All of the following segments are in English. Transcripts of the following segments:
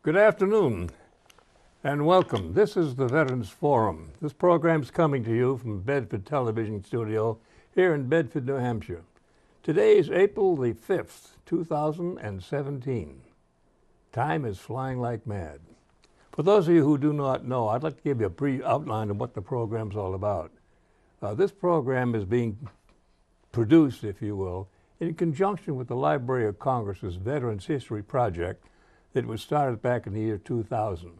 Good afternoon and welcome. This is the Veterans Forum. This program is coming to you from Bedford Television Studio here in Bedford, New Hampshire. Today is April the 5th, 2017. Time is flying like mad. For those of you who do not know, I'd like to give you a brief outline of what the program's all about. This program is being produced, if you will, in conjunction with the Library of Congress's Veterans History Project that was started back in the year 2000,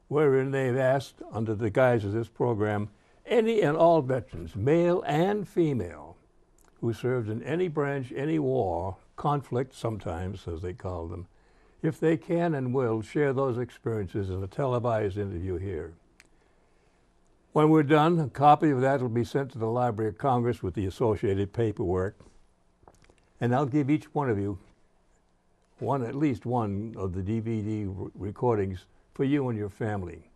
wherein they've asked, under the guise of this program, any and all veterans, male and female, who served in any branch, any war, conflict sometimes, as they call them, if they can and will, share those experiences in a televised interview here. When we're done, a copy of that will be sent to the Library of Congress with the associated paperwork, and I'll give each one of you at least one of the DVD recordings for you and your family.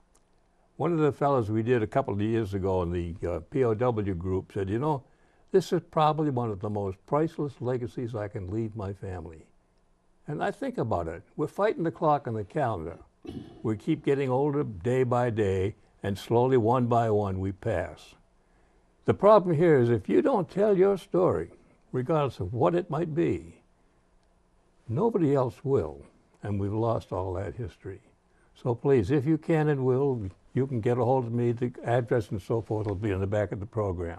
One of the fellows we did a couple of years ago in the POW group said, you know, this is probably one of the most priceless legacies I can leave my family. And I think about it. We're fighting the clock on the calendar. We keep getting older day by day, and slowly, one by one, we pass. The problem here is if you don't tell your story, regardless of what it might be, nobody else will, and we've lost all that history. So please, if you can and will, you can get a hold of me. The address and so forth will be in the back of the program.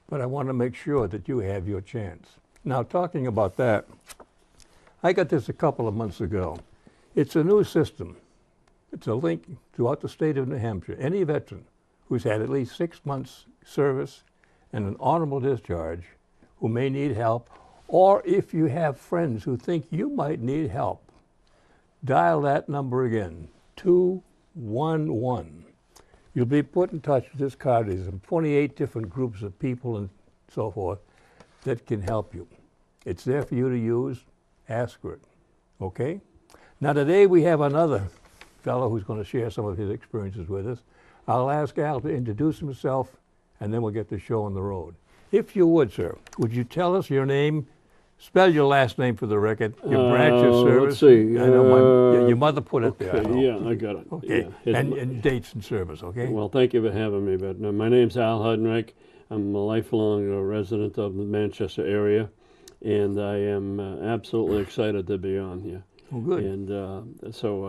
But I want to make sure that you have your chance. Now, talking about that, I got this a couple of months ago. It's a new system. It's a link throughout the state of New Hampshire. Any veteran who's had at least 6 months service and an honorable discharge who may need help, or if you have friends who think you might need help, dial that number again, 211. You'll be put in touch with this card. There's 28 different groups of people and so forth that can help you. It's there for you to use. Ask for it, okay? Now today we have another fellow who's going to share some of his experiences with us. I'll ask Al to introduce himself, and then we'll get the show on the road. If you would, sir, would you tell us your name? Spell your last name for the record, your branch of service. Let's see. I know your mother put it there. Yeah, I got it. Okay, Yeah. and dates and service, okay? Well, thank you for having me. But my name's Al Heidenreich. I'm a lifelong resident of the Manchester area, and I am absolutely excited to be on here. Oh, good. And so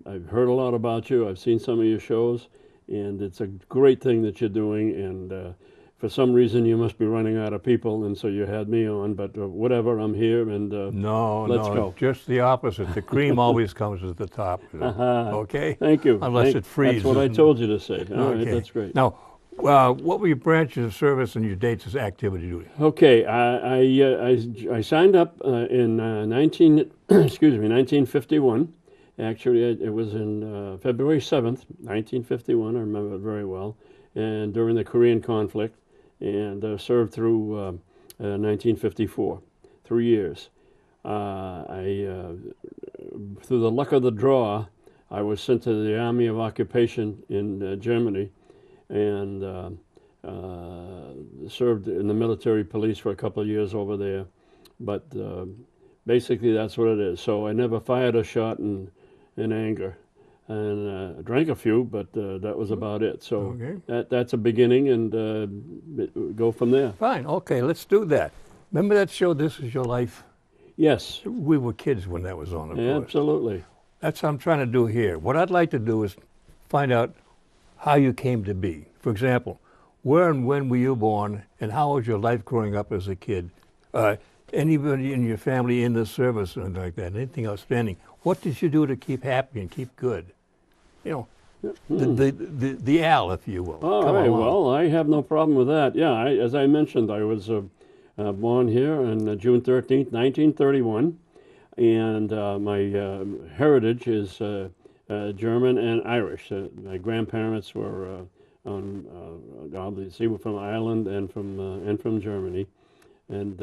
I've heard a lot about you. I've seen some of your shows, and it's a great thing that you're doing. And for some reason, you must be running out of people, and so you had me on. But whatever, I'm here, and let's go. Just the opposite. The cream always comes at the top. Okay? Thank you. Unless it freezes. That's what I told you to say. All right, Okay. that's great. Now, what were your branches of service and your dates of activity duty? Okay, I signed up in 1951. Actually, it was in February 7th, 1951. I remember it very well. And during the Korean conflict, and served through 1954, 3 years. Through the luck of the draw, I was sent to the Army of Occupation in Germany, and served in the military police for a couple of years over there. But basically, that's what it is. So I never fired a shot in anger. And drank a few, but that was about it. So that's a beginning, and go from there. Fine. Okay, let's do that. Remember that show, This Is Your Life? Yes. We were kids when that was on, of course. Absolutely. That's what I'm trying to do here. What I'd like to do is find out how you came to be. For example, where and when were you born, and how was your life growing up as a kid? Anybody in your family in the service or anything like that? Anything outstanding? What did you do to keep happy and keep good? You know, the Al, if you will. All right, well, I have no problem with that. Yeah, as I mentioned, I was born here on June 13th, 1931, and my heritage is German and Irish. My grandparents were obviously were from Ireland and from Germany, and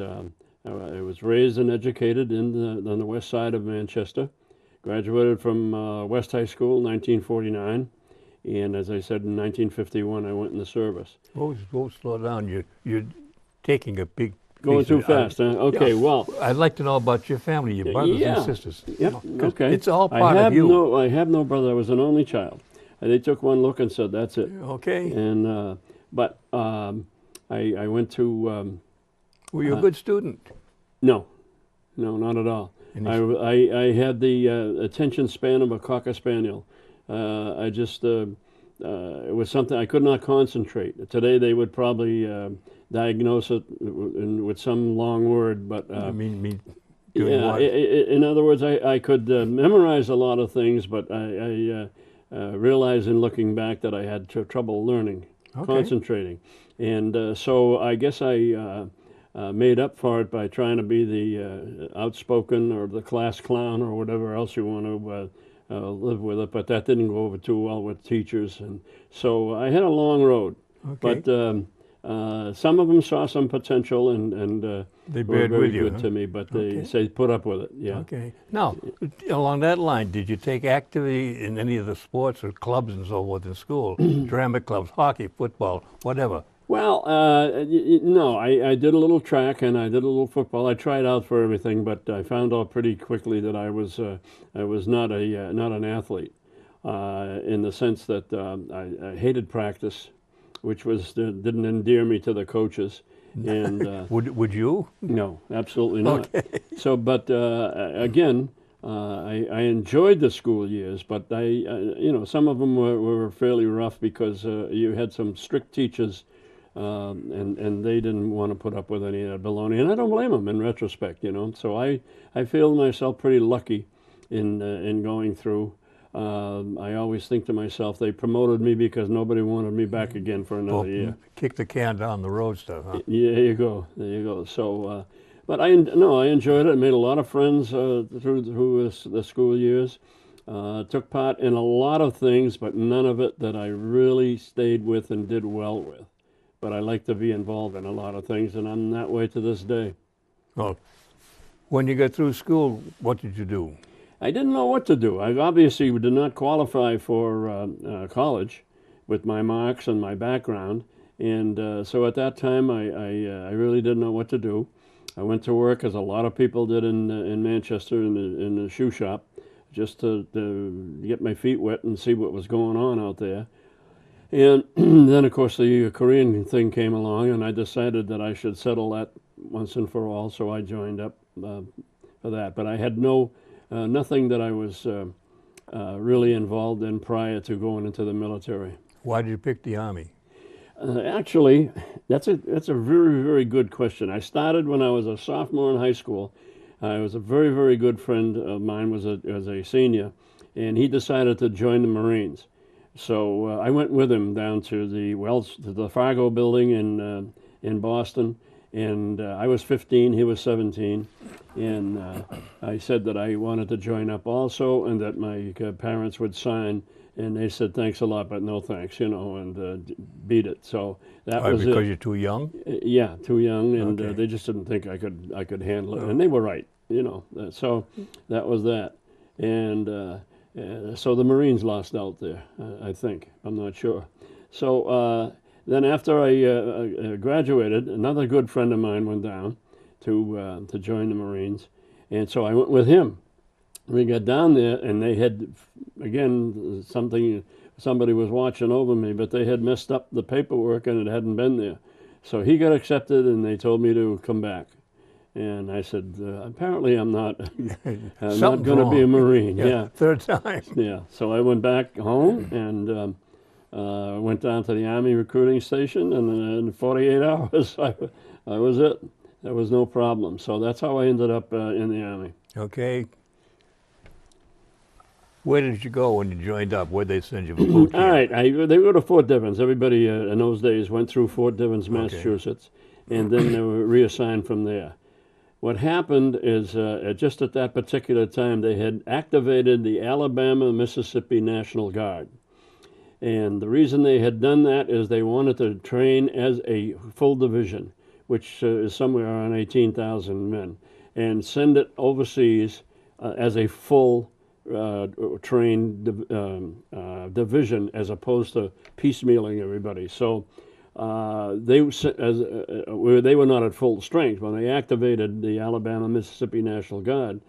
I was raised and educated on the west side of Manchester. Graduated from West High School in 1949, and as I said, in 1951 I went in the service. Slow down. You're taking a big Going too Lisa, fast, huh? Okay, yeah. well. I'd like to know about your family, your brothers Yeah. and sisters. Yep. 'Cause Okay. it's all part of you. I have no brother. I was an only child. And they took one look and said, "That's it." Okay. And but I went to Were you a good student? no, not at all. And I had the attention span of a cocker spaniel. I just it was something I could not concentrate. Today they would probably diagnose it with some long word, but I mean doing yeah. what? In other words, I could memorize a lot of things, but I realized in looking back that I had trouble learning, concentrating, and so I guess I made up for it by trying to be the outspoken or the class clown or whatever else you want to live with it. But that didn't go over too well with teachers, and so I had a long road. Okay. But some of them saw some potential and They were bared very with you, good huh? to me. But they Okay. say put up with it. Yeah. Okay. Now, along that line, did you take activity in any of the sports or clubs and so forth in school? Drama clubs, hockey, football, whatever. Well, no, I did a little track and I did a little football. I tried out for everything, but I found out pretty quickly that I was not an athlete in the sense that I hated practice, which didn't endear me to the coaches. And Would you? no, absolutely not. Okay. So, but again, I enjoyed the school years, but some of them were fairly rough because you had some strict teachers. And they didn't want to put up with any of that baloney, and I don't blame them in retrospect, So I feel myself pretty lucky in going through. I always think to myself, they promoted me because nobody wanted me back again for another year. Kick the can down the road stuff, huh? Yeah, there you go. There you go. So, but I enjoyed it. I made a lot of friends through the school years. Took part in a lot of things, but none of it that I really stayed with and did well with. But I like to be involved in a lot of things, and I'm that way to this day. Well, when you got through school, what did you do? I didn't know what to do. I obviously did not qualify for college with my marks and my background, and so at that time I really didn't know what to do. I went to work, as a lot of people did in Manchester in the shoe shop, just to get my feet wet and see what was going on out there. And then, of course, the Korean thing came along, and I decided that I should settle that once and for all, so I joined up for that. But I had nothing that I was really involved in prior to going into the military. Why did you pick the Army? Actually, that's a very, very good question. I started when I was a sophomore in high school. I was a very, very good friend of mine was a senior, and he decided to join the Marines. So I went with him down to the Fargo building in Boston, and I was 15, he was 17, and I said that I wanted to join up also, and that my parents would sign, and they said thanks a lot, but no thanks, and beat it. So that was because it. you're too young? Yeah, too young, and Okay. they just didn't think I could handle it, and they were right, So that was that, and. So the Marines lost out there, I think. I'm not sure. So then after I graduated, another good friend of mine went down to join the Marines. And so I went with him. We got down there, and they had, again, somebody was watching over me, but they had messed up the paperwork, and it hadn't been there. So he got accepted, and they told me to come back. And I said, apparently I'm not going to be a Marine. Yeah. Third time. Yeah. So I went back home and went down to the Army recruiting station, and in 48 hours, I was it. There was no problem. So that's how I ended up in the Army. Okay. Where did you go when you joined up? Where'd they send you for boot camp? All right. They go to Fort Devens. Everybody in those days went through Fort Devens, Massachusetts, and then they were reassigned from there. What happened is just at that particular time, they had activated the Alabama-Mississippi National Guard. And the reason they had done that is they wanted to train as a full division, which is somewhere around 18,000 men, and send it overseas as a full trained division as opposed to piecemealing everybody. So they were not at full strength. When they activated the Alabama Mississippi National Guard,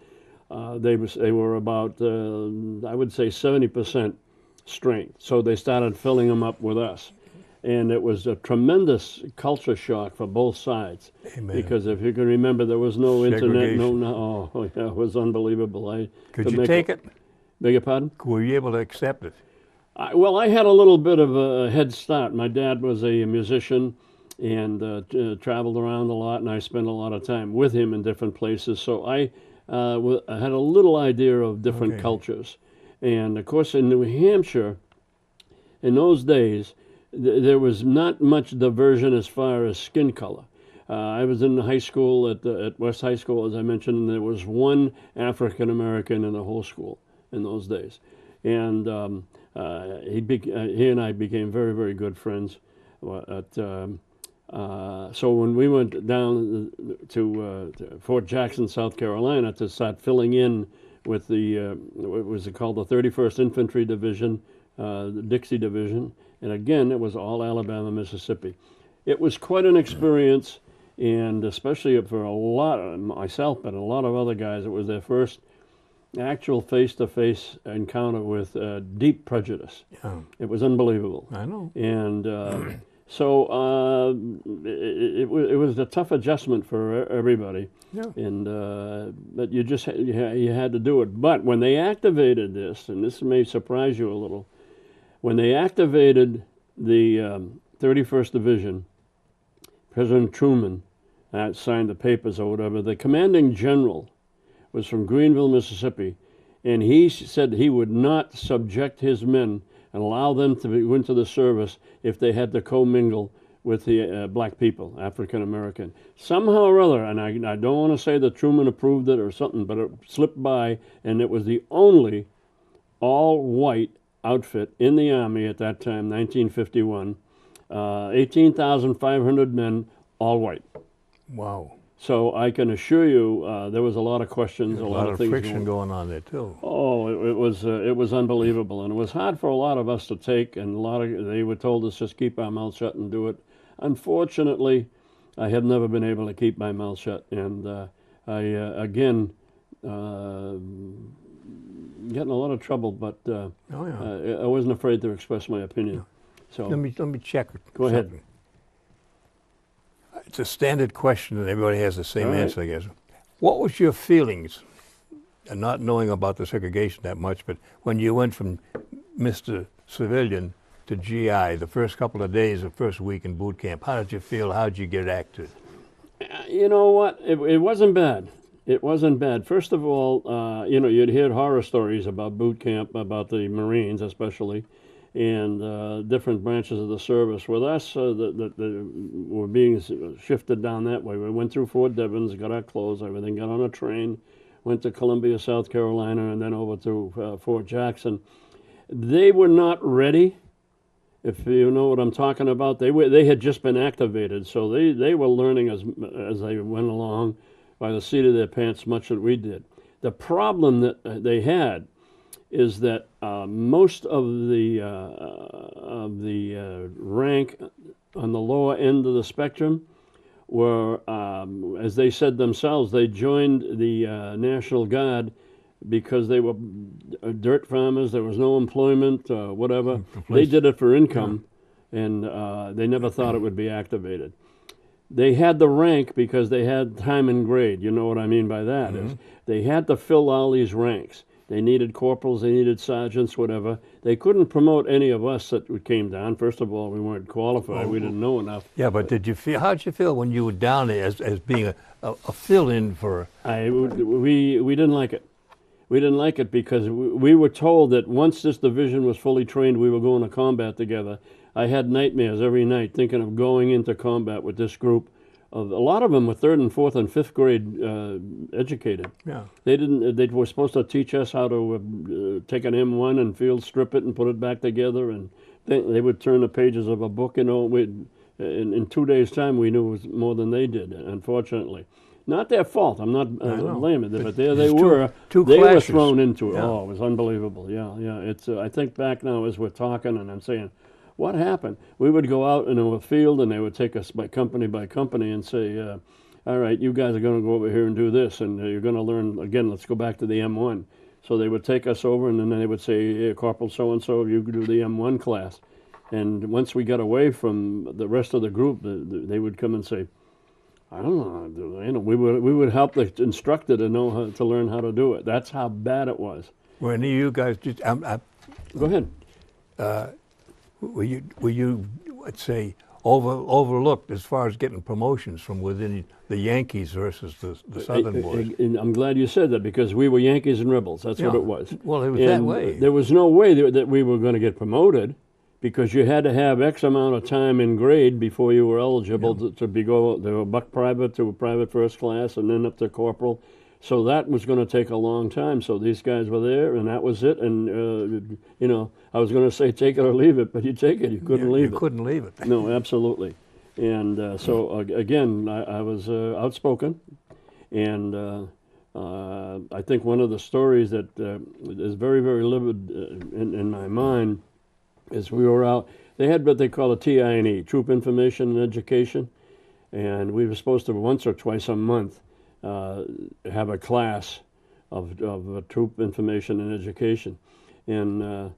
they were about I would say 70% strength. So they started filling them up with us. And it was a tremendous culture shock for both sides. Amen. Because if you can remember, there was no internet, Segregation. oh yeah, it was unbelievable. Could you take it? Beg your pardon? Were you able to accept it? Well, I had a little bit of a head start. My dad was a musician and traveled around a lot, and I spent a lot of time with him in different places. So I had a little idea of different cultures. And of course, in New Hampshire, in those days, there was not much diversion as far as skin color. I was in high school at West High School, as I mentioned, and there was one African American in the whole school in those days. And he and I became very, very good friends. So when we went down to Fort Jackson, South Carolina, to start filling in with what was it called, the 31st Infantry Division, the Dixie Division, and again, it was all Alabama, Mississippi. It was quite an experience, and especially for a lot of myself, but a lot of other guys, it was their first actual face-to-face encounter with deep prejudice. Yeah. It was unbelievable. I know. And so it was a tough adjustment for everybody. Yeah. And but you just you had to do it. But when they activated this, and this may surprise you a little, when they activated the 31st Division, President Truman signed the papers or whatever. The commanding general was from Greenville, Mississippi, and he said he would not subject his men and allow them to go into the service if they had to commingle with the black people, African American. Somehow or other, and I don't want to say that Truman approved it or something, but it slipped by, and it was the only all-white outfit in the Army at that time, 1951. 18,500 men, all white. Wow. So I can assure you there was a lot of questions, a lot of things friction going on there too. Oh, it was unbelievable, and it was hard for a lot of us to take, and they were told us just keep our mouth shut and do it. Unfortunately, I have never been able to keep my mouth shut, and I again getting a lot of trouble, but I wasn't afraid to express my opinion. So let me check. Go ahead. It's a standard question, and everybody has the same answer, I guess. What was your feelings, and not knowing about the segregation that much, but when you went from Mr. Civilian to GI, the first couple of days, the first week in boot camp, how did you feel? How did you get acted? You know what? It wasn't bad. It wasn't bad. First of all, you'd hear horror stories about boot camp, about the Marines especially, and different branches of the service. With us, that were being shifted down that way. We went through Fort Devens, got our clothes, everything, got on a train, went to Columbia, South Carolina, and then over to Fort Jackson. They were not ready, if you know what I'm talking about. They had just been activated, so they were learning as they went along by the seat of their pants, much that we did. The problem that they had is that most of the rank on the lower end of the spectrum were, as they said themselves, they joined the National Guard because they were dirt farmers. There was no employment, whatever. They did it for income, and they never thought it would be activated. They had the rank because they had time and grade. You know what I mean by that? Mm-hmm. Is they had to fill all these ranks. They needed corporals, they needed sergeants, whatever. They couldn't promote any of us that came down. First of all, we weren't qualified. We didn't know enough. Yeah, but how did you feel when you were down there as being a fill-in for? We didn't like it. We didn't like it because we were told that once this division was fully trained, we were going to combat together. I had nightmares every night thinking of going into combat with this group. A lot of them were 3rd and 4th and 5th grade educated. Yeah. They were supposed to teach us how to take an M1 and field strip it and put it back together, and they would turn the pages of a book. In 2 days' time, we knew it was more than they did. Unfortunately, not their fault. I'm not blaming them, but there they were. They were thrown into it. Yeah. Oh, it was unbelievable. Yeah. It's I think back now as we're talking, and I'm saying, what happened? We would go out into a field, and they would take us by company and say, all right, you guys are going to go over here and do this, and you're going to learn, again, let's go back to the M1. So they would take us over, and then they would say, hey, Corporal so-and-so, you could do the M1 class. And once we got away from the rest of the group, they would come and say, I don't know how to do it. You know, we would help the instructor to know how to learn how to do it. That's how bad it was. Were any of you guys just, Go ahead. were you, let's say, overlooked as far as getting promotions from within the Yankees versus the Southern boys? And I'm glad you said that, because we were Yankees and Rebels. That's what Yeah. it was. Well, it was And that way. there was no way that we were going to get promoted, because you had to have X amount of time in grade before you were eligible to go to a buck private, to a private first class, and then up to corporal. So that was going to take a long time. So these guys were there, and that was it. And you know, I was going to say take it or leave it, but you take it. You couldn't leave it. You couldn't leave it. No, absolutely. And so again, I was outspoken, and I think one of the stories that is very, very vivid in my mind is we were out. They had what they call a TI&E, Troop Information and Education, and we were supposed to once or twice a month have a class of troop information and education, and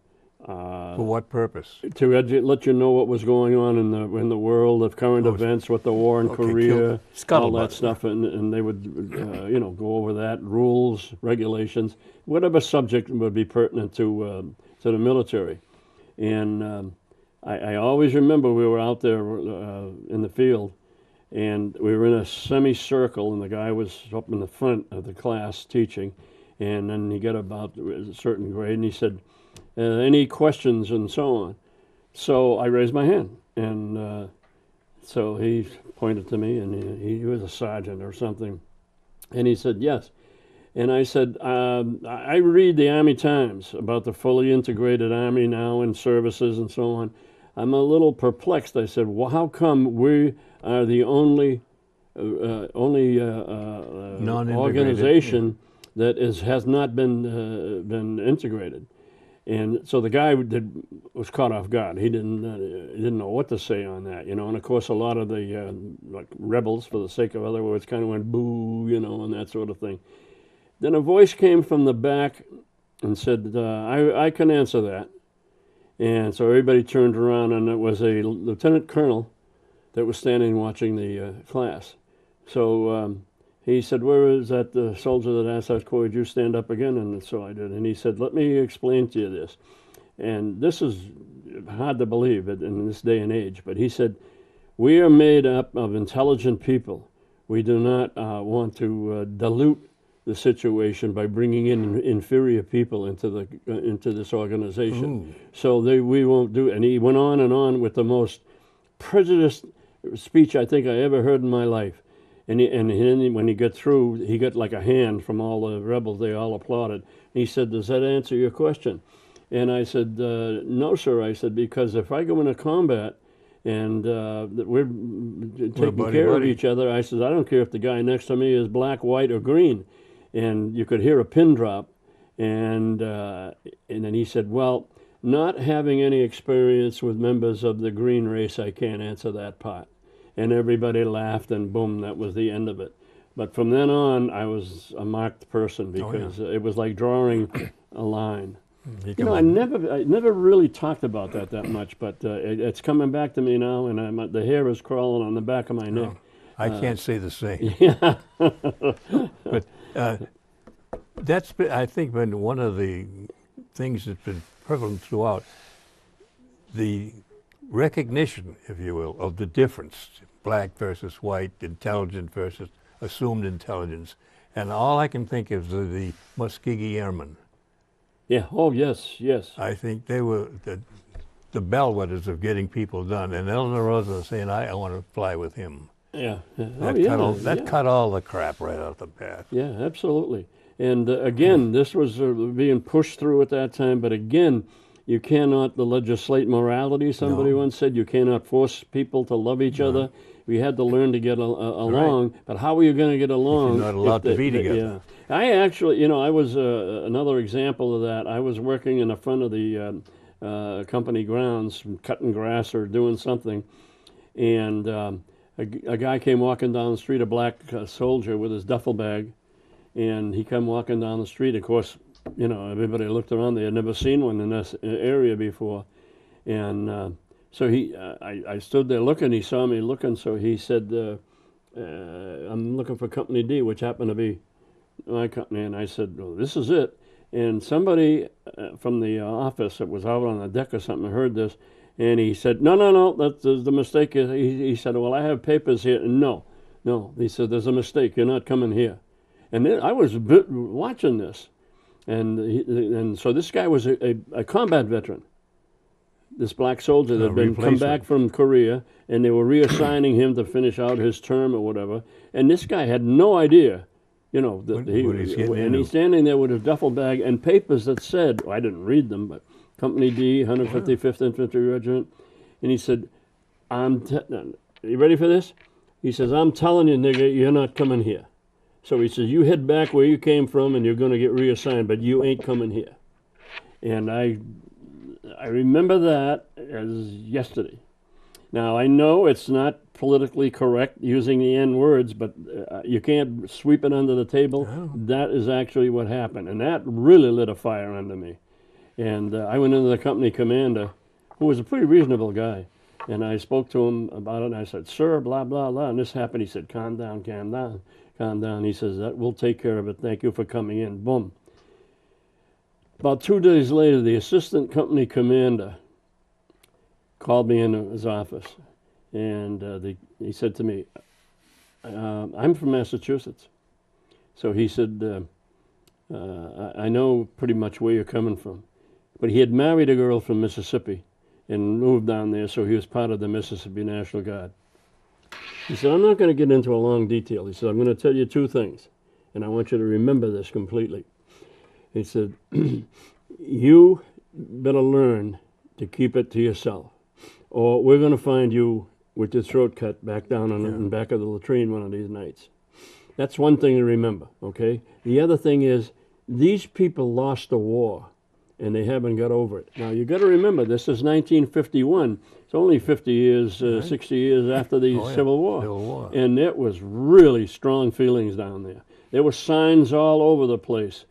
For what purpose? to let you know what was going on in the world of current events, what the war in Korea, all scuttlebutt. that stuff, and they would you know, go over that, rules, regulations, whatever subject would be pertinent to the military. And I always remember we were out there in the field, and we were in a semicircle, and the guy was up in the front of the class teaching, and then he got about a certain grade, and he said, any questions, and so on. So I raised my hand, and so he pointed to me, and he was a sergeant or something, and he said, yes. And I said, I read the Army Times about the fully integrated Army now and services and so on. I'm a little perplexed. I said, well, how come we are the only organization that has not been integrated? And so the guy was caught off guard. He didn't know what to say on that, you know. And of course, a lot of the like rebels, for the sake of other words, kind of went boo, you know, and that sort of thing. Then a voice came from the back and said, I can answer that. And so everybody turned around, and it was a lieutenant colonel that was standing watching the class. So he said, where is that soldier that asked that question? Would you stand up again? And so I did. And he said, let me explain to you this. And this is hard to believe in this day and age, but he said, we are made up of intelligent people. We do not want to dilute the situation by bringing in inferior people into this organization. Ooh. So we won't do it. And he went on with the most prejudiced speech I think I ever heard in my life. And then when he got through, he got like a hand from all the rebels. They all applauded. He said, does that answer your question? And I said, no, sir. I said, because if I go into combat and we're taking care of each other, I said, I don't care if the guy next to me is black, white, or green. And you could hear a pin drop. And then he said, well, not having any experience with members of the green race, I can't answer that part. And everybody laughed, and boom, that was the end of it. But from then on, I was a marked person, because it was like drawing a line. You know, I never really talked about that much, but it's coming back to me now, and the hair is crawling on the back of my neck. I can't say the same. Yeah. But that's been, I think, been one of the things that's been prevalent throughout, the recognition, if you will, of the difference, black versus white, intelligent versus assumed intelligence. And all I can think of is the Muskogee Airmen. Yeah. Oh, yes, yes. I think they were the bellwethers of getting people done. And Eleanor Roosevelt saying, I want to fly with him. Yeah. That cut all the crap right out the path. Yeah, absolutely. And again, this was being pushed through at that time. But again, you cannot legislate morality. Somebody once said you cannot force people to love each other. We had to learn to get along. Right. But how are you going to get along? If you're not allowed to be together. Yeah. I actually, you know, I was another example of that. I was working in the front of the company grounds, cutting grass or doing something, and a guy came walking down the street, a black soldier with his duffel bag, and he come walking down the street. Of course, everybody looked around. They had never seen one in this area before, and so I stood there looking. He saw me looking, so he said, "I'm looking for Company D," which happened to be my company, and I said, "Well, this is it." And somebody from the office that was out on the deck or something heard this, and he said, no, that's the mistake. He said, "Well, I have papers here." And no. He said, "There's a mistake. You're not coming here." And then I was watching this, and so this guy was a combat veteran. This black soldier that had been come back from Korea, and they were reassigning him to finish out his term or whatever. And this guy had no idea. He's standing there with a duffel bag and papers that said, I didn't read them, but Company D, 155th Infantry Regiment. And he said, are you ready for this? He says, "I'm telling you, nigga, you're not coming here." So he says, "You head back where you came from and you're going to get reassigned, but you ain't coming here." And I remember that as yesterday. Now, I know it's not politically correct using the N words, but you can't sweep it under the table. Oh. That is actually what happened, and that really lit a fire under me. And I went into the company commander, who was a pretty reasonable guy, and I spoke to him about it, and I said, "Sir, blah, blah, blah," and this happened. He said, calm down. He says, "That we'll take care of it. Thank you for coming in." Boom. About 2 days later, the assistant company commander called me into his office, and he said to me, "I'm from Massachusetts." So he said, I know pretty much where you're coming from. But he had married a girl from Mississippi and moved down there, so he was part of the Mississippi National Guard. He said, "I'm not going to get into a long detail." He said, "I'm going to tell you two things, and I want you to remember this completely." He said, "You better learn to keep it to yourself, or we're going to find you with your throat cut back down in the back of the latrine one of these nights." That's one thing to remember, okay? The other thing is, these people lost the war, and they haven't got over it. Now, you got to remember, this is 1951. It's only 50 years, 60 years after the Civil War. And it was really strong feelings down there. There were signs all over the place.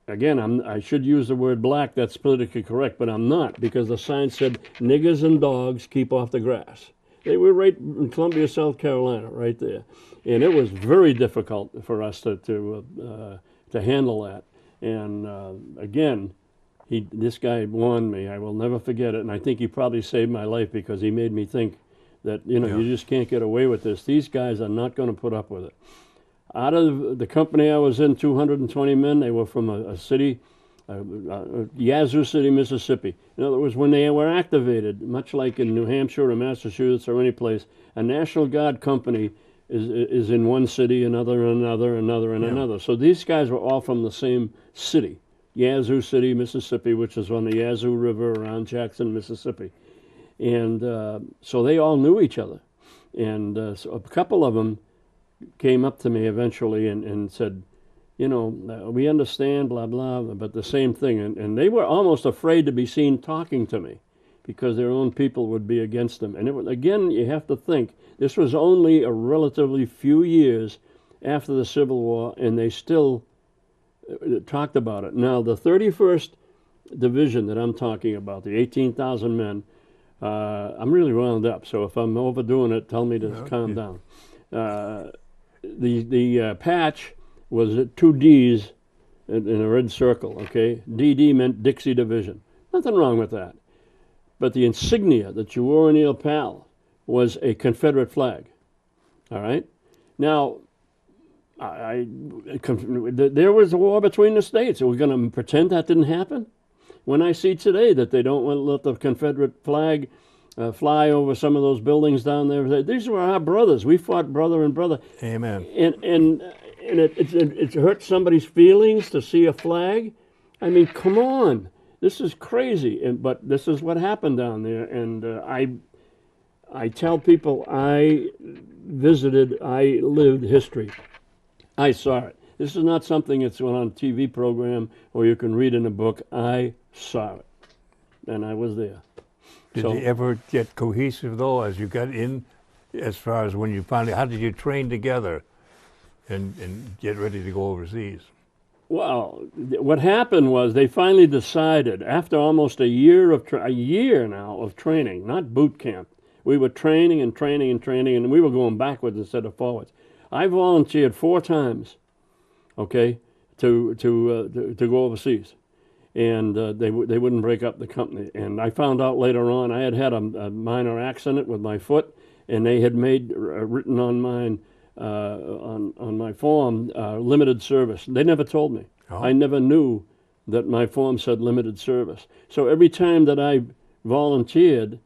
Again, I should use the word black, that's politically correct, but I'm not, because the sign said, "Niggers and dogs, keep off the grass." They were right in Columbia, South Carolina, right there. And it was very difficult for us to handle that. And again, this guy warned me. I will never forget it. And I think he probably saved my life, because he made me think that, you just can't get away with this. These guys are not going to put up with it. Out of the company I was in, 220 men, they were from a city, Yazoo City, Mississippi. In other words, when they were activated, much like in New Hampshire or Massachusetts or any place, a National Guard company is in one city, another, another. So these guys were all from the same city, Yazoo City, Mississippi, which is on the Yazoo River around Jackson, Mississippi. And so they all knew each other. And so a couple of them came up to me eventually and said, "We understand, blah, blah," but the same thing. And they were almost afraid to be seen talking to me, because their own people would be against them. And again, you have to think, this was only a relatively few years after the Civil War, and they still talked about it. Now, the 31st Division that I'm talking about, the 18,000 men, I'm really wound up, so if I'm overdoing it, tell me to calm down. The patch was 2 Ds in a red circle, okay? DD meant Dixie Division. Nothing wrong with that. But the insignia that you wore in your lapel was a Confederate flag, all right? Now, there was a war between the states. Are we going to pretend that didn't happen? When I see today that they don't want to let the Confederate flag fly over some of those buildings down there, these were our brothers. We fought brother and brother. Amen. And it hurts somebody's feelings to see a flag. I mean, come on. This is crazy, but this is what happened down there. And I tell people I lived history. I saw it. This is not something that's on a TV program or you can read in a book. I saw it. and I was there. Did So- you ever get cohesive, though, as you got in, as far as when you finally, how did you train together and get ready to go overseas? Well, what happened was they finally decided, after almost a year now of training, not boot camp. We were training and training and training, and we were going backwards instead of forwards. I volunteered 4 times, okay, to go overseas, and they wouldn't break up the company. And I found out later on I had a minor accident with my foot, and they had made written on mine on my form limited service. They never told me. Oh. I never knew that my form said limited service. So every time that I volunteered,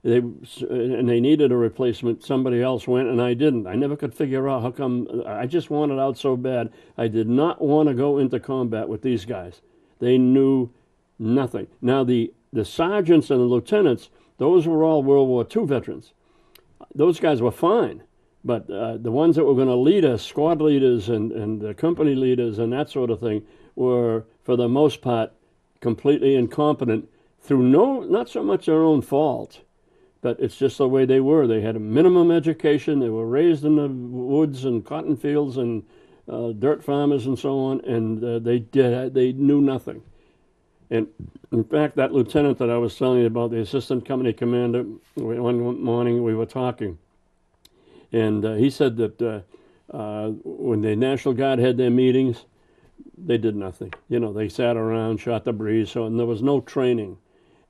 they needed a replacement, somebody else went and I didn't. I never could figure out how come. I just wanted out so bad. I did not want to go into combat with these guys. They knew nothing. Now the sergeants and the lieutenants, those were all World War II veterans. Those guys were fine. But the ones that were going to lead us, squad leaders and the company leaders and that sort of thing, were, for the most part, completely incompetent through not so much their own fault, but it's just the way they were. They had a minimum education. They were raised in the woods and cotton fields and dirt farmers and so on, and they knew nothing. And in fact, that lieutenant that I was telling you about, the assistant company commander, one morning we were talking, and he said that when the National Guard had their meetings, they did nothing. You know, they sat around, shot the breeze, and there was no training.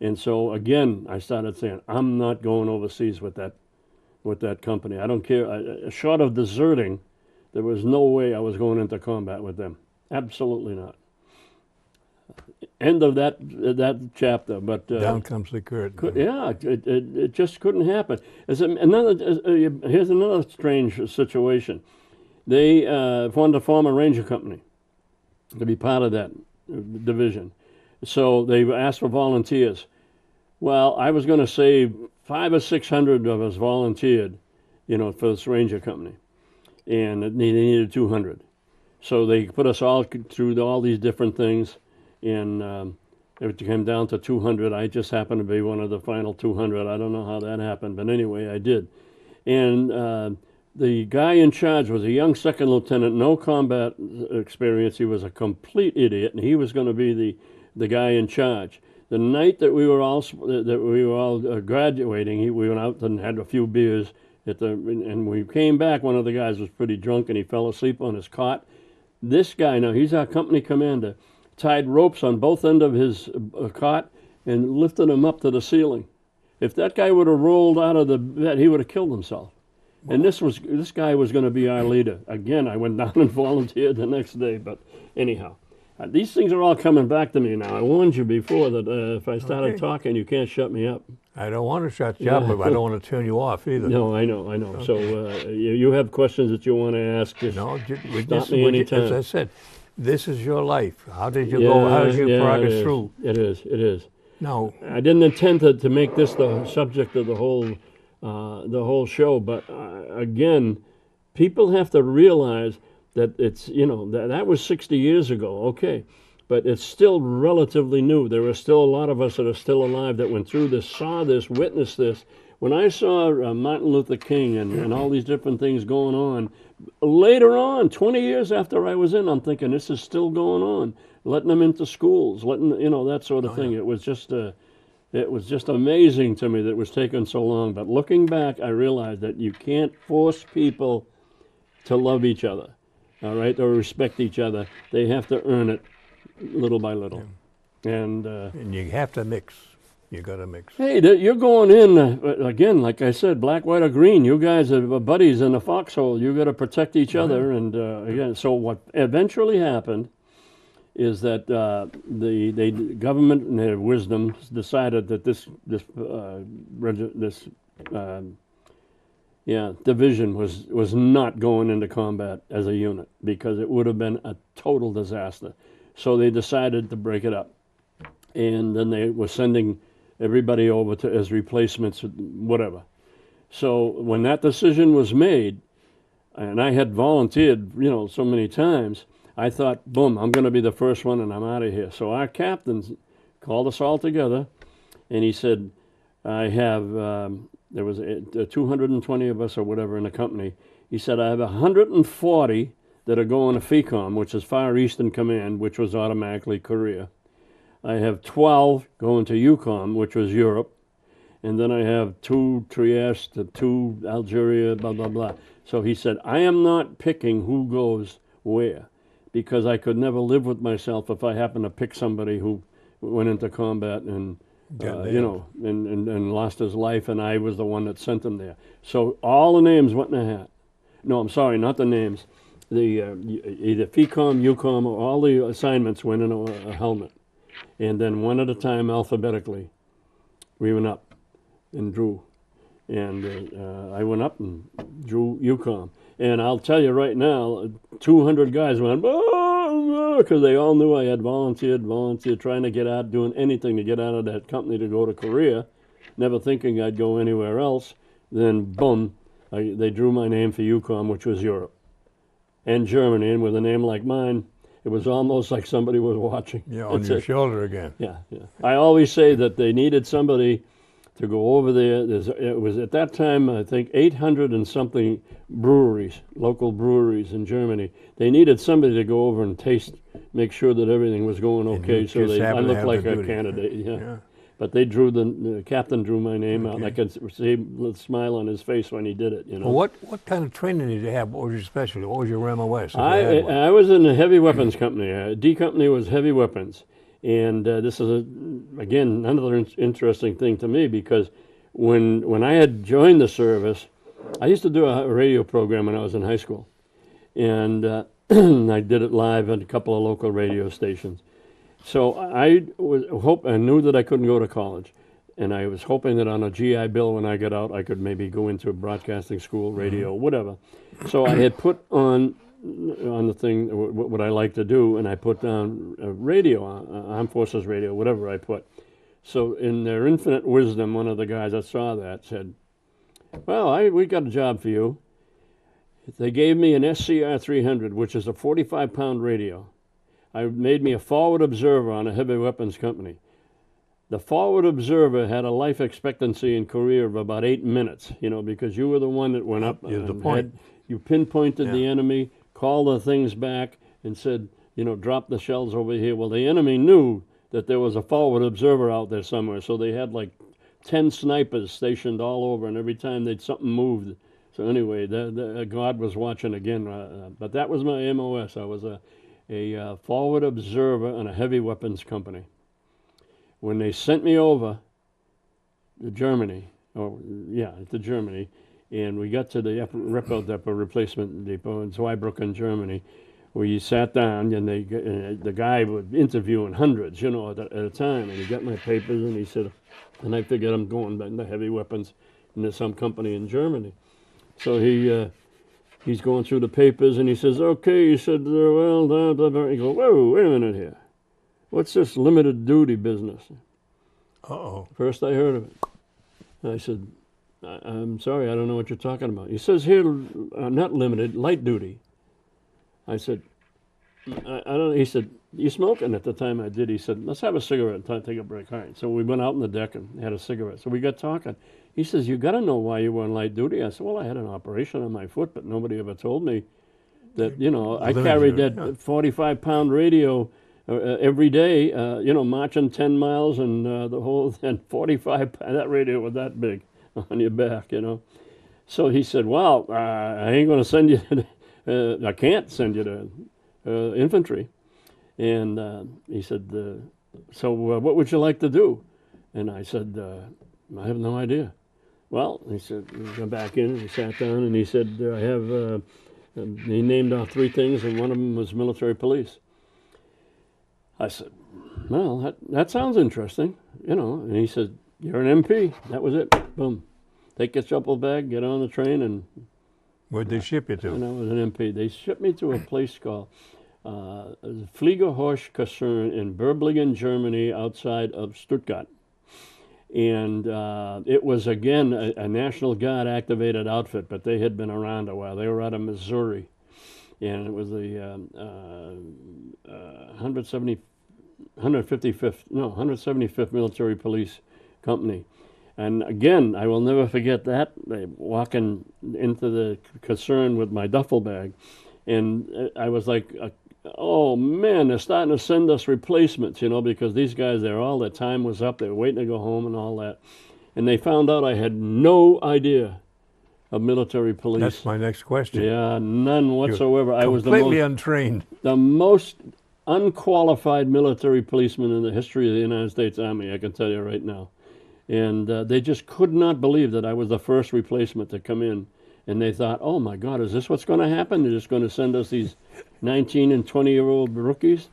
And so again, I started saying, I'm not going overseas with that company. I don't care. Short of deserting, there was no way I was going into combat with them. Absolutely not. End of that chapter. But Down comes the curtain. yeah, it just couldn't happen. Here's another strange situation. They wanted to form a ranger company to be part of that division. So they asked for volunteers. Well, I was going to say 500 or 600 of us volunteered, you know, for this ranger company, and they needed 200. So they put us all through all these different things, and it came down to 200. I just happened to be one of the final 200. I don't know how that happened, but anyway, I did. And the guy in charge was a young second lieutenant, no combat experience. He was a complete idiot, and he was going to be the guy in charge. The night that we were all graduating, we went out and had a few beers and we came back. One of the guys was pretty drunk, and he fell asleep on his cot. This guy, now he's our company commander, tied ropes on both ends of his cot and lifted him up to the ceiling. If that guy would have rolled out of the bed, he would have killed himself. And this guy was going to be our leader. Again, I went down and volunteered the next day. But anyhow, these things are all coming back to me now. I warned you before that if I started talking, you can't shut me up. I don't want to shut you up, but I don't want to turn you off either. No, I know. Okay. So you have questions that you want to ask? Stop me anytime. As I said, this is your life. How did you go? How did you progress through? It is. No, I didn't intend to make this the subject of the whole show, but again, people have to realize that it's, you know, that was 60 years ago, okay, but it's still relatively new. There are still a lot of us that are still alive that went through this, saw this, witnessed this. When I saw Martin Luther King and all these different things going on, later on, 20 years after I was in, I'm thinking this is still going on, letting them into schools, that sort of thing. Yeah. It was just amazing to me that it was taking so long. But looking back, I realized that you can't force people to love each other, all right, or respect each other. They have to earn it little by little. Yeah. And you have to mix. You got to mix. Hey, you're going in, again, like I said, black, white, or green. You guys are buddies in the foxhole. You got to protect each other. And again, so what eventually happened is that the government, in their wisdom, decided that this division was not going into combat as a unit because it would have been a total disaster. So they decided to break it up, and then they were sending everybody over as replacements, whatever. So when that decision was made, and I had volunteered, so many times, I thought, boom, I'm going to be the first one and I'm out of here. So our captains called us all together and he said, I have, there was 220 of us or whatever in the company. He said, I have 140 that are going to FECOM, which is Far Eastern Command, which was automatically Korea. I have 12 going to EUCOM, which was Europe. And then I have 2 Trieste, 2 Algeria, blah, blah, blah. So he said, I am not picking who goes where, because I could never live with myself if I happened to pick somebody who went into combat and, you know, and lost his life, and I was the one that sent him there. So all the names went in a hat. No, I'm sorry, not the names. The either FECOM, EUCOM, or all the assignments went in a helmet. And then one at a time, alphabetically, we went up and drew. And I went up and drew EUCOM. And I'll tell you right now, 200 guys went, because they all knew I had volunteered, trying to get out, doing anything to get out of that company to go to Korea, never thinking I'd go anywhere else. Then, boom, they drew my name for EUCOM, which was Europe. And Germany, and with a name like mine, it was almost like somebody was watching. Yeah, on your shoulder again. Yeah, yeah. I always say that they needed somebody to go over there. It was at that time, I think, 800 and something breweries, local breweries in Germany. They needed somebody to go over and taste, make sure that everything was going okay. So I looked like a candidate. Yeah. But they drew the captain drew my name out, and I could see the smile on his face when he did it. You know. Well, what kind of training did you have? What was your specialty? What was your MOS? I was in a heavy weapons company. D company was heavy weapons, and this is again another interesting thing to me, because when I had joined the service, I used to do a radio program when I was in high school, and I did it live at a couple of local radio stations. So I knew that I couldn't go to college, and I was hoping that on a GI Bill when I got out, I could maybe go into a broadcasting school, radio, whatever. So I had put on the thing what I like to do, and I put down radio, Armed Forces radio, whatever I put. So in their infinite wisdom, one of the guys that saw that said, well, we got a job for you. They gave me an SCR 300, which is a 45-pound radio. I made me a forward observer on a heavy weapons company. The forward observer had a life expectancy in Korea of about 8 minutes, you know, because you were the one that went up and you pinpointed the enemy, called the things back, and said, you know, drop the shells over here. Well, the enemy knew that there was a forward observer out there somewhere, so they had like 10 snipers stationed all over, and every time something moved. So anyway, God was watching again. But that was my MOS. I was a forward observer on a heavy weapons company. When they sent me over to Germany, and we got to the Repel Depot, replacement depot in Zweibrücken, Germany, where you sat down, and the guy was interviewing hundreds, you know, at a time, and he got my papers, and he said, and I figured I'm going back into heavy weapons into some company in Germany. So he's going through the papers, and he says, okay, he said, well, blah, blah, blah. He goes, whoa, wait a minute here. What's this limited duty business? Uh-oh. First I heard of it. I said, I'm sorry, I don't know what you're talking about. He says here, not limited, light duty. I said, I don't know. He said, you smoking? At the time I did. He said, let's have a cigarette and take a break. All right. So we went out on the deck and had a cigarette. So we got talking. He says, you got to know why you were on light duty. I said, well, I had an operation on my foot, but nobody ever told me that, you know, I carried that 45-pound radio every day, you know, marching 10 miles and the whole, and 45, that radio was that big on your back, you know. So he said, well, I ain't going to send you, I can't send you to infantry. And he said, so what would you like to do? And I said, I have no idea. Well, he said, we got back in, and he sat down, and he said, I have, he named off 3 things, and one of them was military police. I said, well, that sounds interesting, you know. And he said, you're an MP. That was it. Boom. Take your shuffle bag, get on the train, and... Where'd they ship you to? And I was an MP. They shipped me to a place called Fliegerhorst-Kaserne in Berblingen, Germany, outside of Stuttgart. And it was, again, a National Guard activated outfit, but they had been around a while. They were out of Missouri. And it was the 175th Military Police company. And again, I will never forget that, walking into the concern with my duffel bag. And I was like, oh man, they're starting to send us replacements, because these guys, all their time was up. They were waiting to go home and all that. And they found out I had no idea of military police. That's my next question. Yeah, none whatsoever. I was completely untrained. The most unqualified military policeman in the history of the United States Army, I can tell you right now. And they just could not believe that I was the first replacement to come in. And they thought, oh my God, is this what's going to happen? They're just going to send us these 19 and 20-year-old rookies?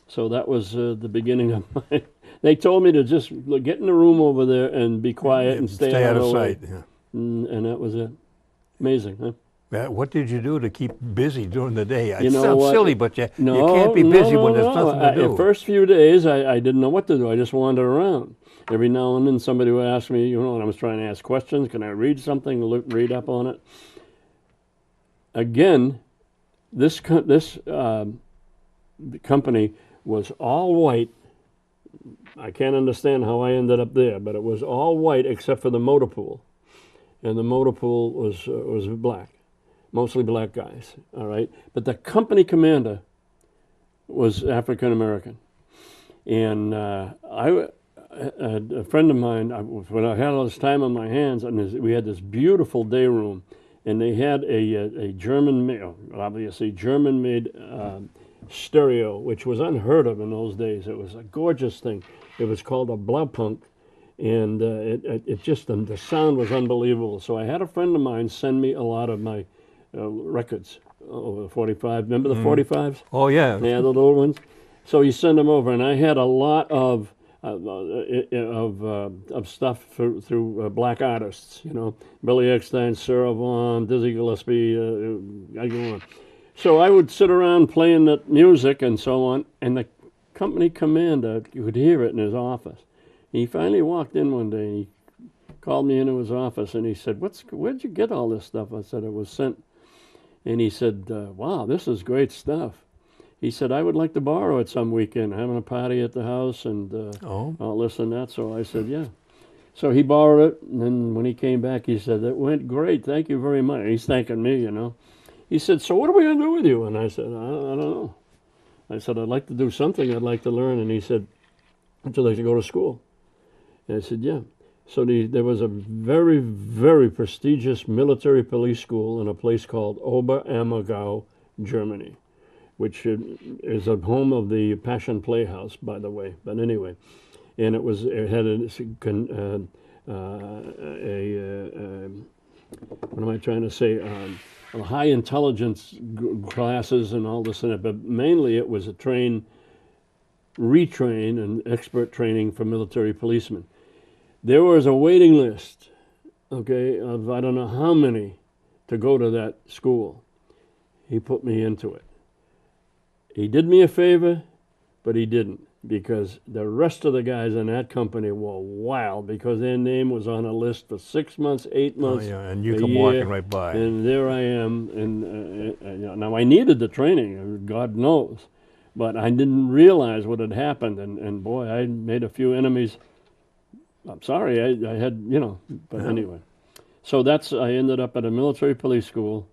So that was the beginning of my... They told me to just get in the room over there and be quiet and stay out of sight. Yeah. And that was it. Amazing, huh? What did you do to keep busy during the day? You It know sounds what? silly, but you No, can't be busy no, when there's no. nothing to do. The first few days, I didn't know what to do. I just wandered around. Every now and then somebody would ask me, and I was trying to ask questions. Can I read something, read up on it? Again, this company was all white. I can't understand how I ended up there, but it was all white except for the motor pool. And the motor pool was black, mostly black guys, all right? But the company commander was African American. And a friend of mine, when I had all this time on my hands, and we had this beautiful day room, and they had a German-made stereo, which was unheard of in those days. It was a gorgeous thing. It was called a Blaupunk, and it just, the sound was unbelievable. So I had a friend of mine send me a lot of my records over 45. Remember the 45s? Oh, yeah. Yeah, the little ones. So he sent them over, and I had a lot of stuff through black artists, Billy Eckstine, Sarah Vaughan, Dizzy Gillespie, I go on. So I would sit around playing that music and so on, and the company commander, you could hear it in his office. He finally walked in one day, and he called me into his office, and he said, where'd you get all this stuff? I said, it was sent. And he said, wow, this is great stuff. He said, I would like to borrow it some weekend, having a party at the house and all this and that. So I said, yeah. So he borrowed it, and then when he came back, he said, it went great, thank you very much. He's thanking me, He said, so what are we going to do with you? And I said, I don't know. I said, I'd like to do something, I'd like to learn. And he said, would you like to go to school? And I said, yeah. So there was a very, very prestigious military police school in a place called Oberammergau, Germany, which is a home of the Passion Playhouse, by the way. But anyway, and it had what am I trying to say? High intelligence classes and all this and that, but mainly it was a retrain and expert training for military policemen. There was a waiting list, okay, of I don't know how many to go to that school. He put me into it. He did me a favor, but he didn't, because the rest of the guys in that company were wild because their name was on a list for 6 months, 8 months, and you come walking right by. And there I am. And now I needed the training, God knows, but I didn't realize what had happened. And boy, I made a few enemies. I'm sorry, I had, but anyway. So I ended up at a military police school.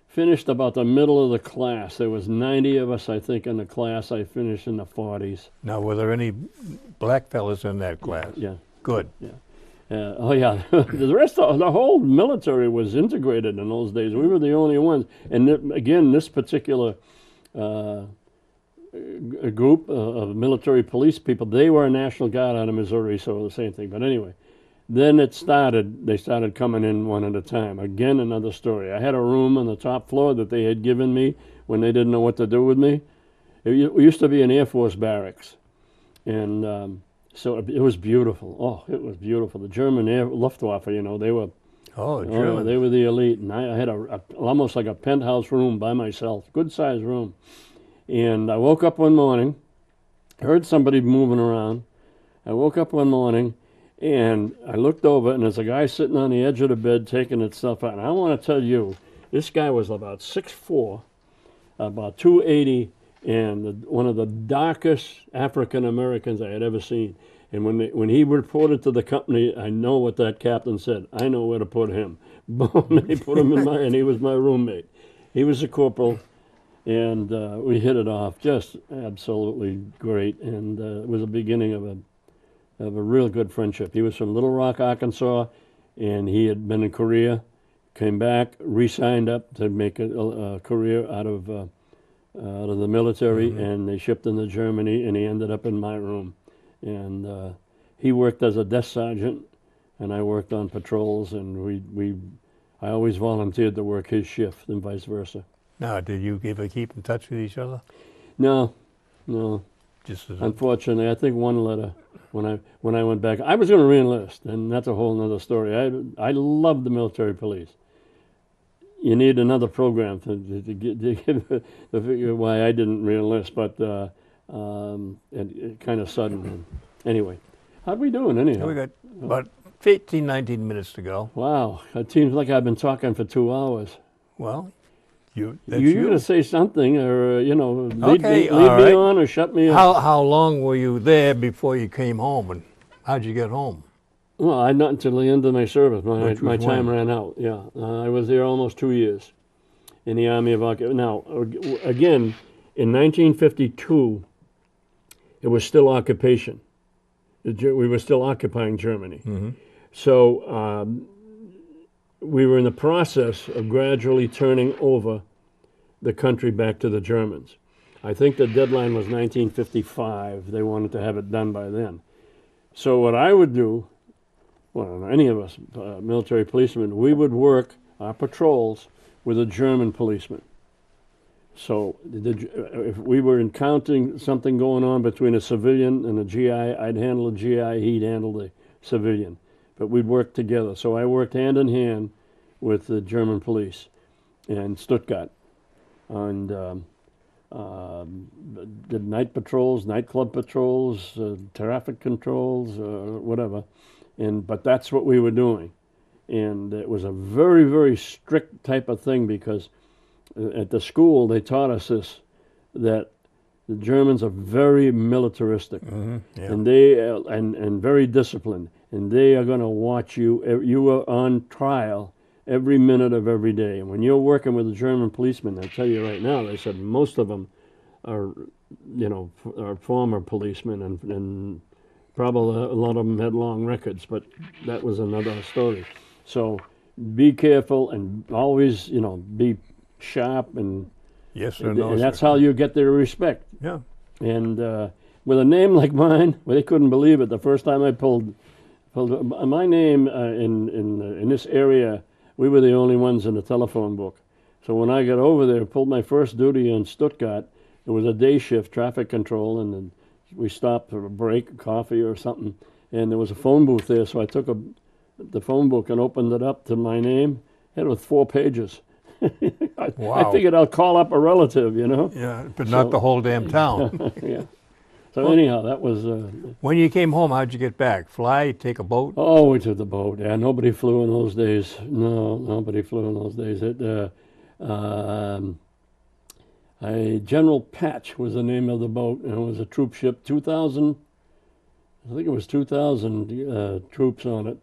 Finished about the middle of the class. There was 90 of us, I think, in the class. I finished in the 40s. Now, were there any black fellas in that class? Yeah. Good. Yeah. The whole military was integrated in those days. We were the only ones. And again, this particular group of military police people, they were a National Guard out of Missouri, so the same thing. But anyway. Then they started coming in one at a time. Again, another story. I had a room on the top floor that they had given me when they didn't know what to do with me. It used to be an Air Force barracks. And so it was beautiful. Oh, it was beautiful. The German Luftwaffe, they were... Oh, German. They were the elite. And I had almost like a penthouse room by myself, good-sized room. And I woke up one morning, heard somebody moving around. I woke up one morning, and I looked over, and there's a guy sitting on the edge of the bed taking his stuff out. And I want to tell you, this guy was about 6'4", about 280, and one of the darkest African Americans I had ever seen. And when he reported to the company, I know what that captain said. I know where to put him. Boom, they put him in and he was my roommate. He was a corporal, and we hit it off just absolutely great. And it was the beginning of a real good friendship. He was from Little Rock, Arkansas, and he had been in Korea, came back, re-signed up to make a career out of the military, and they shipped him to Germany, and he ended up in my room. And he worked as a desk sergeant, and I worked on patrols, and I always volunteered to work his shift and vice versa. Now, did you ever keep in touch with each other? No. Just as Unfortunately, I think one letter when I went back. I was going to re-enlist, and that's a whole other story. I love the military police. You need another program to figure why I didn't re-enlist, but it kind of sudden. Anyway, how are we doing anyhow? we got about 18, 19 minutes to go. Wow, it seems like I've been talking for 2 hours. Well, you're going to say something, or lead Okay, me right. on, or shut me up. How long were you there before you came home, and how'd you get home? Well, not until the end of my service. Which My was time when? ran out. Yeah, I was there almost 2 years in the Army of Occupation. Now, again, in 1952, it was still occupation. We were still occupying Germany. So we were in the process of gradually turning over the country back to the Germans. I think the deadline was 1955. They wanted to have it done by then. So what I would do, well, any of us military policemen, we would work our patrols with a German policeman. So if we were encountering something going on between a civilian and a GI, I'd handle a GI, he'd handle the civilian. But we'd work together. So I worked hand in hand with the German police in Stuttgart, and did night patrols, nightclub patrols, traffic controls, whatever. But that's what we were doing. And it was a very, very strict type of thing, because at the school they taught us this, that the Germans are very militaristic, and they and very disciplined, and they are going to watch you. You are on trial every minute of every day. And when you're working with a German policeman, I tell you right now, they said most of them are, are former policemen, and probably a lot of them had long records, but that was another story. So be careful and always, be sharp, and Yes or no, and that's sir? how you get their respect. Yeah. And with a name like mine, well, they couldn't believe it. The first time I pulled my name in this area, we were the only ones in the telephone book. So when I got over there, pulled my first duty in Stuttgart, it was a day shift, traffic control, and then we stopped for a break, coffee or something, and there was a phone booth there. So I took the phone book and opened it up to my name. It was 4 pages. Wow. I figured I'll call up a relative, Yeah, but not the whole damn town. Yeah. So anyhow, that was. When you came home, how'd you get back? Fly, take a boat? Oh, we took the boat. Yeah, nobody flew in those days. No, nobody flew in those days. General Patch was the name of the boat, and it was a troop ship. 2,000, I think it was 2,000 troops on it.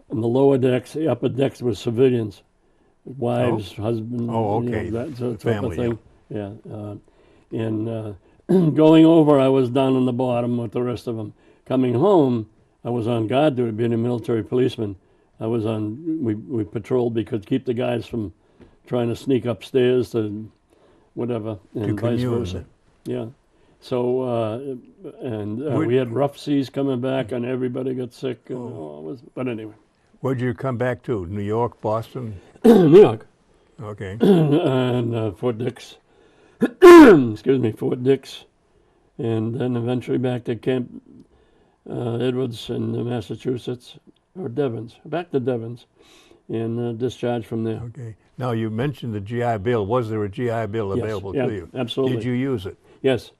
On the lower decks, the upper decks were civilians, wives, husbands. Oh, okay. That sort of Family, thing. Yeah. And going over, I was down on the bottom with the rest of them. Coming home, I was on guard duty, being a military policeman. I was on. We patrolled because keep the guys from trying to sneak upstairs to whatever, and vice versa. Yeah. So we had rough seas coming back, and everybody got sick. But anyway. Where'd you come back to? New York, Boston? New York. Okay. And Fort Dix. Excuse me, Fort Dix. And then eventually back to Camp Edwards in Massachusetts, or Devens, back to Devens, and discharged from there. Okay. Now, you mentioned the GI Bill. Was there a GI Bill available to you? Absolutely. Did you use it? Yes.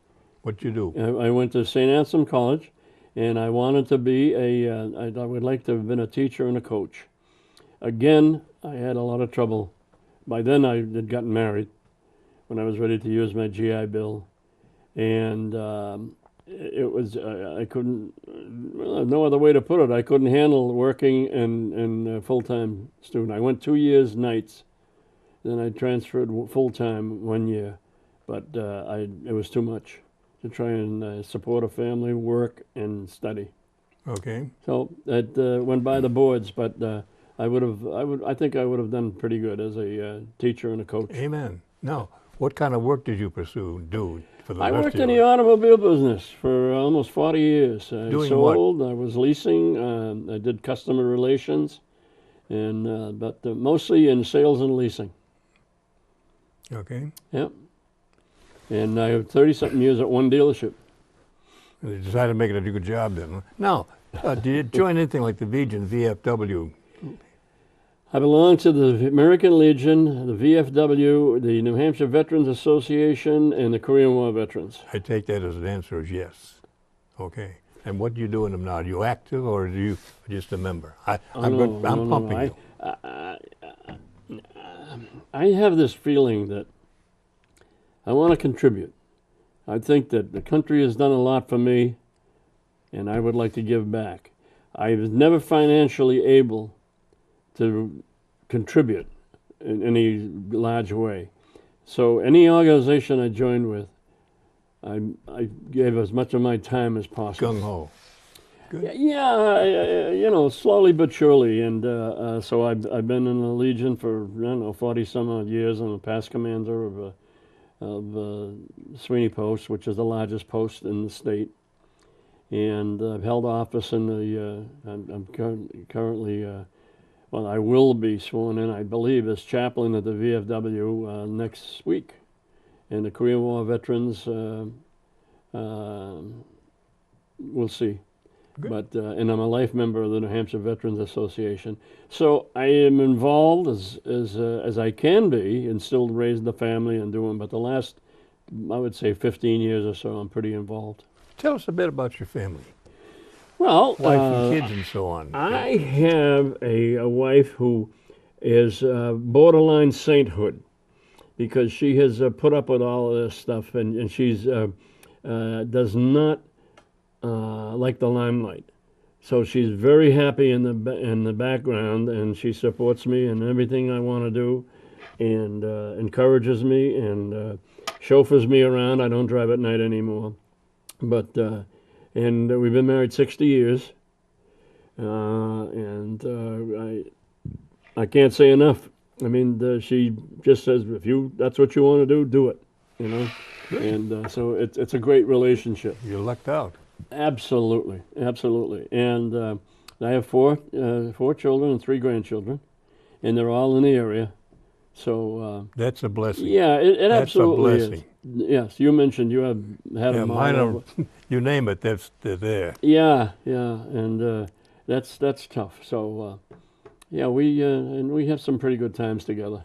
What'd you do? I went to St. Anselm College, and I wanted to be I would like to have been a teacher and a coach. Again, I had a lot of trouble. By then, I had gotten married when I was ready to use my GI Bill. And it was I couldn't. Well, no other way to put it. I couldn't handle working and full-time student. I went 2 years nights, then I transferred full-time 1 year, but it was too much to try and support a family, work, and study. Okay. So it went by the boards, but I think I would have done pretty good as a teacher and a coach. Amen. Now, what kind of work did you do for the I rest worked of in your the automobile business for almost 40 years. I Doing sold, I was leasing, I did customer relations, and but mostly in sales and leasing. Okay. Yep. And I have 30-something years at one dealership. And you decided to make it a good job then. Huh? Now, did you join anything like the Legion, VFW? I belong to the American Legion, the VFW, the New Hampshire Veterans Association, and the Korean War Veterans. I take that as an answer as yes. Okay. And what do you do in them now? Are you active or are you just a member? I'm pumping you. I have this feeling that I want to contribute. I think that the country has done a lot for me, and I would like to give back. I was never financially able to contribute in any large way. So any organization I joined with, I gave as much of my time as possible. Gung-ho. Good. Yeah, slowly but surely. And so I've been in the Legion for, 40 some odd years. I'm a past commander of Sweeney Post, which is the largest post in the state. And I've held office in the, I'm currently, I will be sworn in, I believe, as chaplain at the VFW next week. And the Korean War veterans, we'll see. Good. But and I'm a life member of the New Hampshire Veterans Association, so I am involved as I can be, and still raising the family and doing. But the last, I would say, 15 years or so, I'm pretty involved. Tell us a bit about your family. Well, Wife and kids and so on. I have a wife who is borderline sainthood, because she has put up with all of this stuff, and she's does not like the limelight. So she's very happy in the background, and she supports me in everything I want to do, and encourages me and chauffeurs me around. I don't drive at night anymore, but and we've been married 60 years, and I can't say enough. I mean, she just says, if that's what you want to do it, and so it's a great relationship. You lucked out. Absolutely, absolutely. And I have four children and 3 grandchildren, and they're all in the area. So that's a blessing. Yeah, it that's absolutely a blessing. is. Yes, you mentioned you have had Yeah, them all mine over. are, you name it, they're there. Yeah, and that's tough. So yeah, we have some pretty good times together.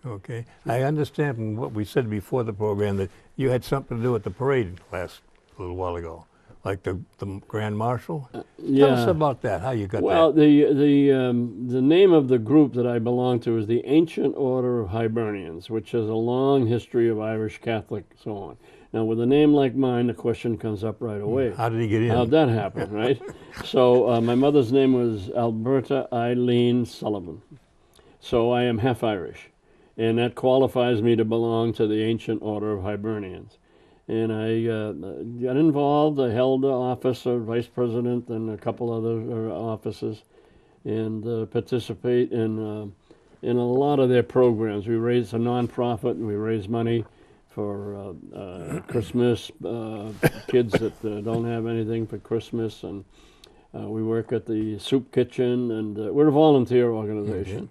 Okay. I understand from what we said before the program that you had something to do at the parade last little while ago, like the Grand Marshal. Yeah. Tell us about that, how you got Well, that. the name of the group that I belong to is the Ancient Order of Hibernians, which has a long history of Irish Catholic, so on. Now, with a name like mine, the question comes up right away. How did he get in? How'd that happen, right? So my mother's name was Alberta Eileen Sullivan. So I am half Irish, and that qualifies me to belong to the Ancient Order of Hibernians. And I got involved. I held the office of vice president and a couple other offices, and participate in a lot of their programs. We raise a nonprofit, and we raise money for Christmas, kids that don't have anything for Christmas, and we work at the soup kitchen, and we're a volunteer organization.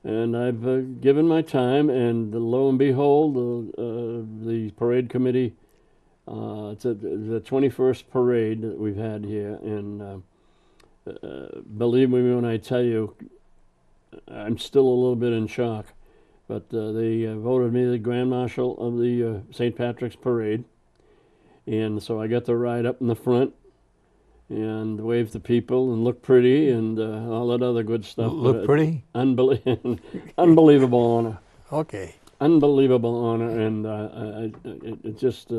And I've given my time, and lo and behold, the parade committee, it's the 21st parade that we've had here, and believe me when I tell you, I'm still a little bit in shock. But they voted me the Grand Marshal of the St. Patrick's Parade. And so I got to ride up in the front and wave to people and look pretty and all that other good stuff. Look pretty? Unbelievable honor. Okay. Unbelievable honor. And it just,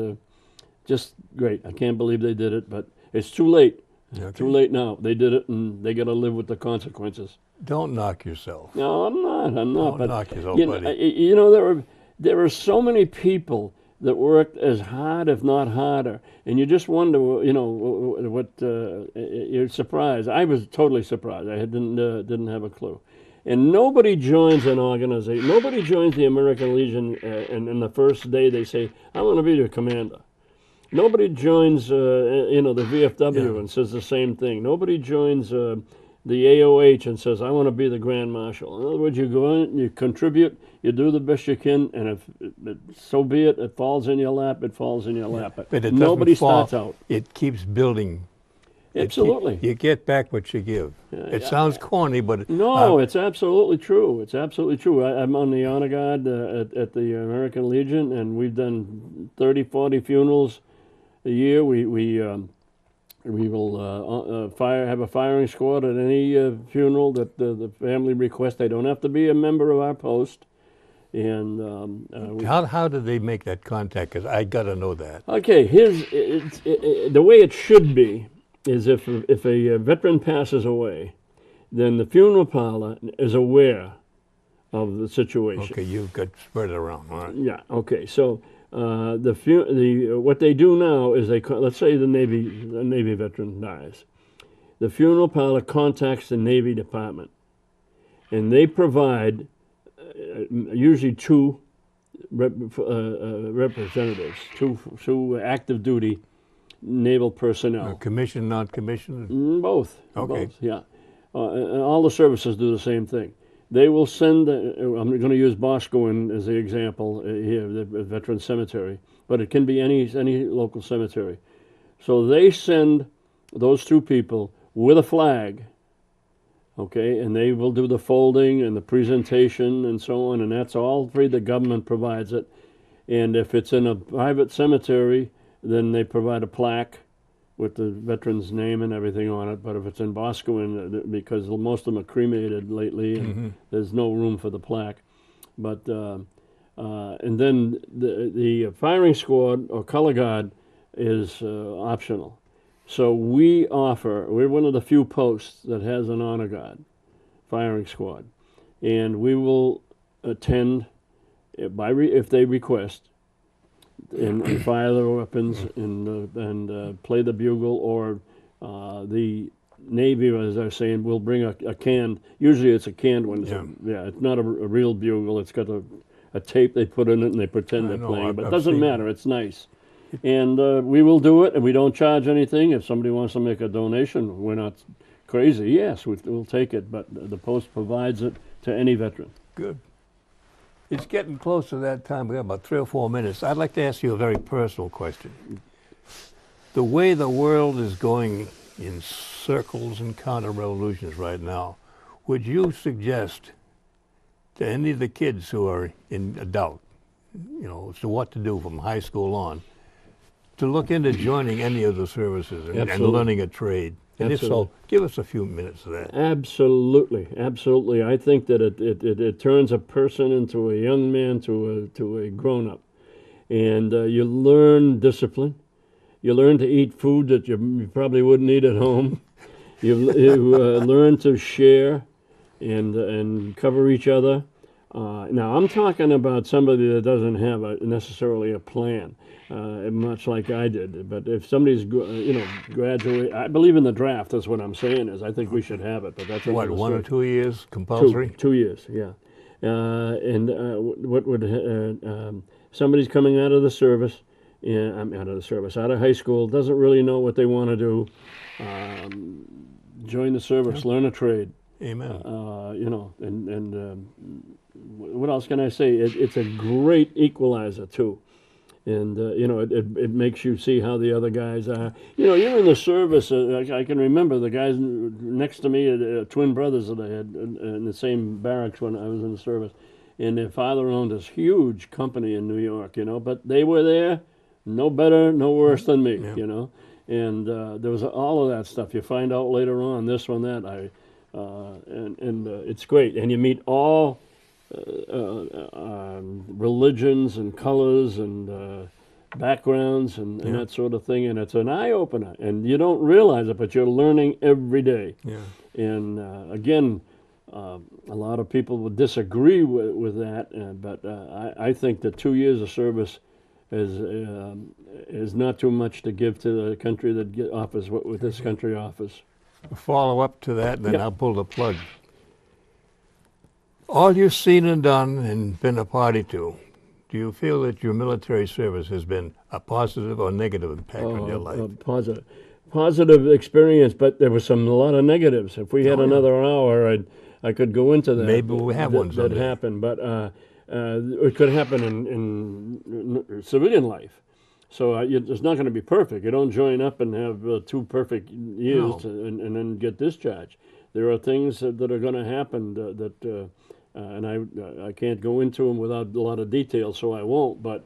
Just great. I can't believe they did it, but it's too late. Okay. Too late now. They did it, and they got to live with the consequences. Don't knock yourself. No, I'm not. I'm not. Don't But knock yourself, you buddy. know, there are so many people that worked as hard, if not harder, and you just wonder, what you're surprised. I was totally surprised. I didn't have a clue. And nobody joins an organization. Nobody joins the American Legion, and in the first day they say, "I want to be your commander." Nobody joins, the VFW and says the same thing. Nobody joins the AOH and says, "I want to be the Grand Marshal." In other words, you go in, you contribute, you do the best you can, and if so be it, it falls in your lap, it falls in your lap. But it Nobody doesn't fall. starts out. It keeps building. Absolutely. You get back what you give. It sounds corny, but No, it's absolutely true. It's absolutely true. I'm on the honor guard at the American Legion, and we've done 30, 40 funerals a year. We will have a firing squad at any funeral that the family requests. They don't have to be a member of our post. And how do they make that contact? Because I got to know that. okay, the way it should be is if a veteran passes away, then the funeral parlor is aware of the situation. Okay, you've got spread it around, all right? Yeah. Okay. So what they do now is let's say the Navy veteran dies, the funeral parlor contacts the Navy Department, and they provide usually two representatives, two active duty naval personnel. Commissioned, non-commissioned? Both. Okay. Both, yeah. And all the services do the same thing. They will send, I'm going to use Boscawen as the example here, the Veteran Cemetery, but it can be any local cemetery. So they send those two people with a flag, okay, and they will do the folding and the presentation and so on, and that's all free. The government provides it. And if it's in a private cemetery, then they provide a plaque with the veteran's name and everything on it. But if it's in Boscawen, because most of them are cremated lately, and there's no room for the plaque. But and then the firing squad or color guard is optional. So we're one of the few posts that has an honor guard firing squad, and we will attend if they request. And fire their weapons and play the bugle, or the Navy, as I was saying, will bring a canned. Usually, it's a canned one. It's not a real bugle. It's got a tape they put in it, and they pretend they're playing. But it doesn't matter. It's nice, and we will do it, and we don't charge anything. If somebody wants to make a donation, we're not crazy. Yes, we'll take it, but the post provides it to any veteran. Good. It's getting close to that time. We have about 3 or 4 minutes. I'd like to ask you a very personal question. The way the world is going in circles and counter-revolutions right now, would you suggest to any of the kids who are in adult, as to what to do from high school on, to look into joining any of the services and learning a trade? And if so, give us a few minutes of that. Absolutely, absolutely. I think that it turns a person into a young man to a grown-up. And you learn discipline. You learn to eat food that you probably wouldn't eat at home. You learn to share and cover each other. Now, I'm talking about somebody that doesn't have necessarily a plan. Much like I did, but if somebody's graduate, I believe in the draft. That's what I'm saying is I think we should have it. But that's what 1 or 2 years compulsory. 2 years, yeah. And what would somebody's coming out of the service? Out of high school, doesn't really know what they want to do. Join the service, learn a trade. Amen. What else can I say? It's a great equalizer too. And, it makes you see how the other guys are. You're in the service. I can remember the guys next to me, twin brothers that I had in the same barracks when I was in the service. And their father owned this huge company in New York, but they were there, no better, no worse than me, And there was all of that stuff. You find out later on, this one, that. It's great. And you meet all religions and colors and backgrounds and Yeah. that sort of thing, and it's an eye opener. And you don't realize it, but you're learning every day. Yeah. And again, a lot of people would disagree with that, but I think that 2 years of service is not too much to give to the country that offers what this country offers. Follow up to that, and then Yep. I'll pull the plug. All you've seen and done and been a party to, do you feel that your military service has been a positive or negative impact on your life? Positive experience, but there was a lot of negatives. If we had Oh, yeah. another hour, I could go into that. Maybe we'll have one that someday. happened, but it could happen in civilian life. So it's not going to be perfect. You don't join up and have 2 perfect years No. and then get discharged. There are things that are going to happen and I can't go into them without a lot of detail, so I won't. But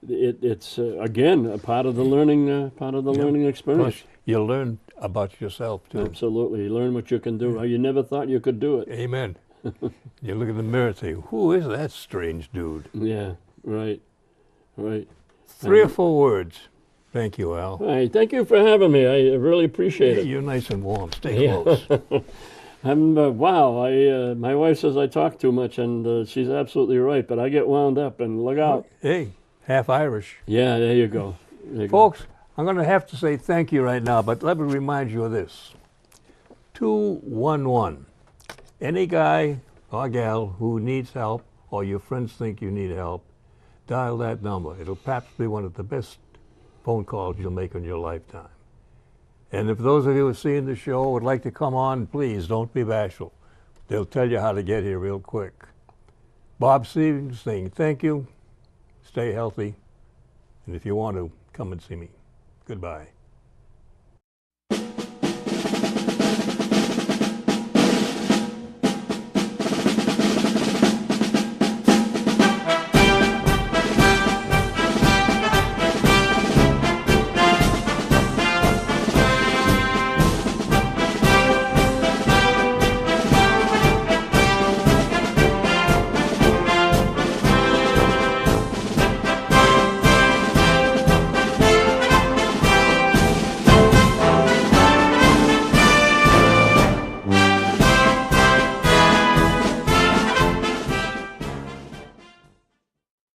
it's again a part of the learning learning experience. Plus, you learn about yourself, too. Absolutely, you learn what you can do. You never thought you could do it. Amen. You look in the mirror and say, who is that strange dude? Yeah, right. 3 or 4 words. Thank you, Al. Hey, thank you for having me. I really appreciate it. You're nice and warm. Stay Yeah. close. Wow. My wife says I talk too much, and she's absolutely right. But I get wound up, and look out. Hey, half Irish. Yeah, there you go. There you go. Folks, I'm going to have to say thank you right now, but let me remind you of this. 211. Any guy or gal who needs help, or your friends think you need help, dial that number. It'll perhaps be one of the best phone calls you'll make in your lifetime. And if those of you who are seeing the show would like to come on, please don't be bashful. They'll tell you how to get here real quick. Bob Stevens saying thank you, stay healthy, and if you want to, come and see me. Goodbye.